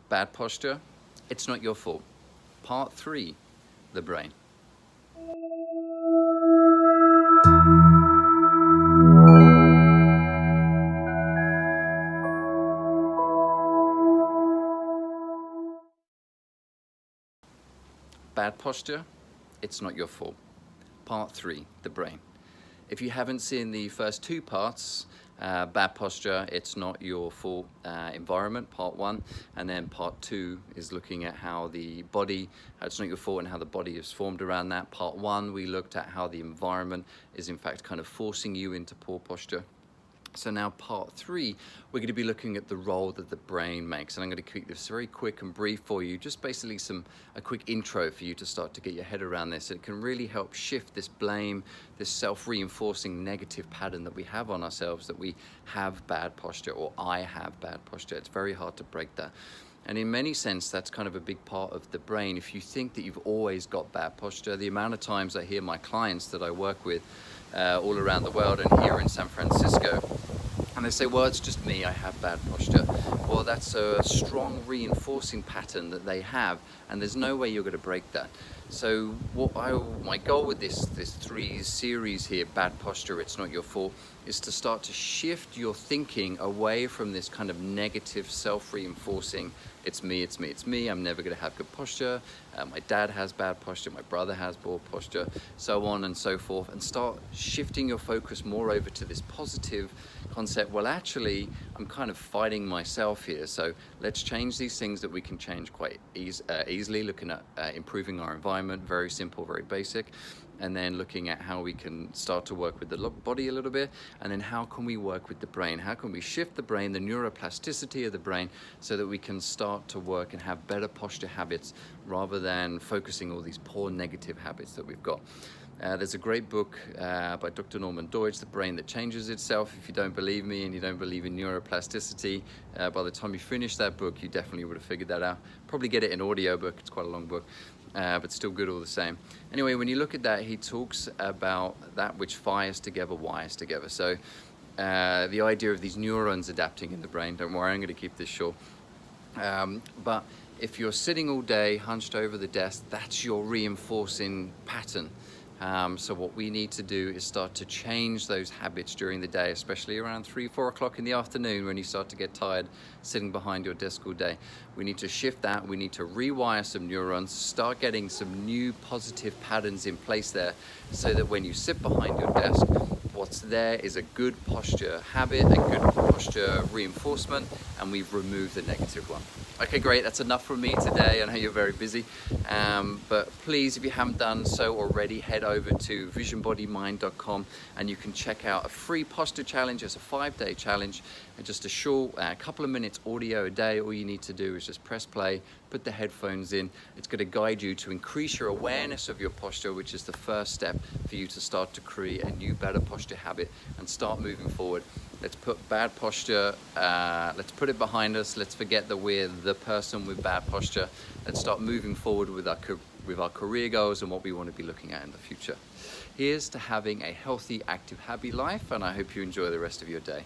Bad posture, it's not your fault. Part 3, the brain. Bad posture, it's not your fault. Part 3, the brain. If you haven't seen the first 2 parts, bad posture, it's not your fault, environment, part 1, and then part 2 is looking at how the body, it's not your fault, and how the body is formed around that. Part 1, we looked at how the environment is in fact kind of forcing you into poor posture. So now part 3, we're going to be looking at the role that the brain makes, and I'm going to keep this very quick and brief for you, just basically a quick intro for you to start to get your head around this. It can really help shift this blame, this self-reinforcing negative pattern that we have on ourselves, that we have bad posture, or I have bad posture. It's very hard to break that. And in many sense, that's kind of a big part of the brain. If you think that you've always got bad posture, the amount of times I hear my clients that I work with all around the world and here in San Francisco, and they say, well, it's just me, I have bad posture. Well, that's a strong reinforcing pattern that they have, and there's no way you're going to break that. So my goal with this 3 series here, Bad Posture, It's Not Your Fault, is to start to shift your thinking away from this kind of negative self-reinforcing, it's me, it's me, it's me, I'm never going to have good posture, my dad has bad posture, my brother has poor posture, so on and so forth, and start shifting your focus more over to this positive concept. Well, actually, I'm kind of fighting myself here, so let's change these things that we can change quite easily, looking at improving our environment, very simple, very basic, and then looking at how we can start to work with the body a little bit, and then how can we work with the brain? How can we shift the brain, the neuroplasticity of the brain, so that we can start to work and have better posture habits rather than focusing all these poor negative habits that we've got. There's a great book by Dr. Doidge, The Brain That Changes Itself. If you don't believe me and you don't believe in neuroplasticity, by the time you finish that book, you definitely would have figured that out. Probably get it in audio book, it's quite a long book, but still good all the same. Anyway, when you look at that, he talks about that which fires together, wires together. So the idea of these neurons adapting in the brain, don't worry, I'm going to keep this short. But if you're sitting all day hunched over the desk, that's your reinforcing pattern. So what we need to do is start to change those habits during the day, especially around 3-4 o'clock in the afternoon when you start to get tired sitting behind your desk all day. We need to shift that. We need to rewire some neurons, start getting some new positive patterns in place there, so that when you sit behind your desk, what's there is a good posture habit, a good posture reinforcement, and we've removed the negative one. Okay, great, that's enough from me today. I know you're very busy, but please, if you haven't done so already, head over to visionbodymind.com and you can check out a free posture challenge. It's a 5-day challenge, and just a short couple of minutes audio a day. All you need to do is just press play, put the headphones in. It's going to guide you to increase your awareness of your posture, which is the first step for you to start to create a new, better posture habit and start moving forward. Let's put bad posture, let's put it behind us. Let's forget that we're the person with bad posture. Let's start moving forward with our career goals and what we want to be looking at in the future. Here's to having a healthy, active, happy life, and I hope you enjoy the rest of your day.